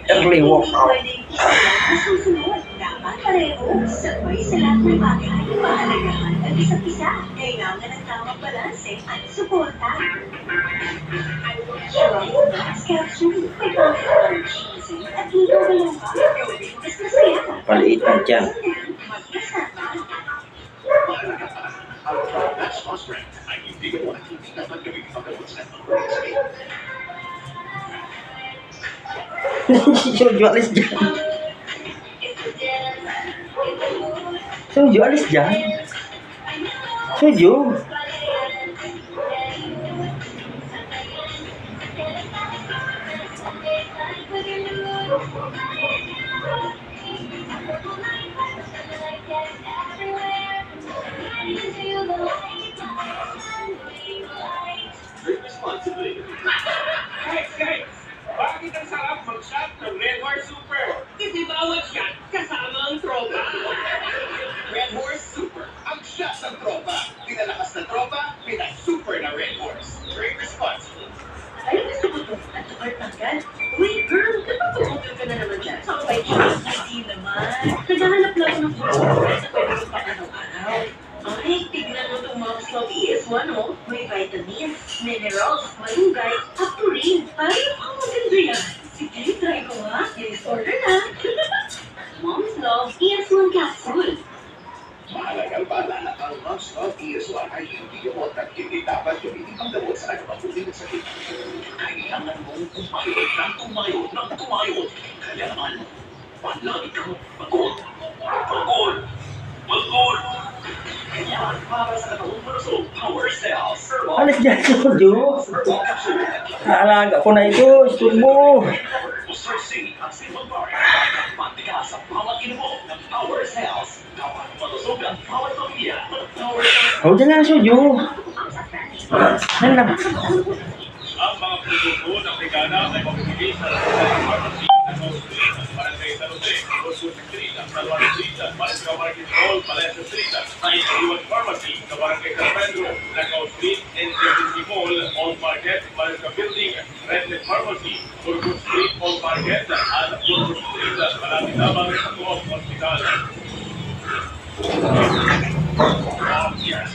Early workout. Susunod, dapat pareho. Sabay sa lahat ng bagay. Pahalagahan ang isa't isa. Kailangan ng tamang balanse at suporta. Max Capsule. May power, cheesy, at luto ka lang ba? Gawin mas masaya. Paliit na dyan. Magkasama. Max Plus Brand ay hindi gawa at hindi dapat gawing paggamot sa emergency. Soju alis dyan. Soju alis dyan. Soju. Drink responsibly. Guys! Bakit ang sarap mag-shot ng Red Horse Super? Kasi bawat shot kasama ang tropa. Red Horse Super. Ang shot ng tropa. Pinalakas ng tropa, pinasuper na Red Horse. Drink responsibly. Ay, gusto ko to. At tukar tanggal. Wait, girl, kapag-tumugil ka na naman dyan. Sakay siya. Hindi naman. Naghahanap lang ako ng food sa pwede ko pang araw-araw. Ay, tignan mo itong Mom's Love ES1, oh. May vitamins, minerals, malunggay, at purin. Parang ang maganda yan. Sige, try ko nga. Yes, order na. Mom's Love ES1 capsule. Mahalagang paalala, ang Mom's Love ES1 ay hindi gamot at hindi dapat gamitin ang gamot sa nagpapuling at sakit. Kailangan mong tumayo ng tumayo ng tumayo. Kailangan palagi kang pagod. Pagod! Pagod! Kailangan para sa katawang malusog, Power Cells. Alis dyan, Soju. Naalaga ko na ito. Turbo. Susi ang simple bar. Mantika sa bawat inumo ng Power Cells. Dapat malusog ang bawat pamilya. Power Cells. O, dyan na, Soju. Yan lang. Ang mga produkto ng Brigada ay mabibigay sa pharmacy ng Australia, Barangay San Jose, Rosso Street, Salvador Street, Barangay Marquez, Palesa Street, sa Iwan Pharmacy, sa Barangay San Pedro, Lanao Street, NCCC Mall, Old Market, Barangay Building, Rednet Pharmacy, Burgos Street, Old Market, at Burgos Street, malapit lamang sa Coop Hospital. Yes,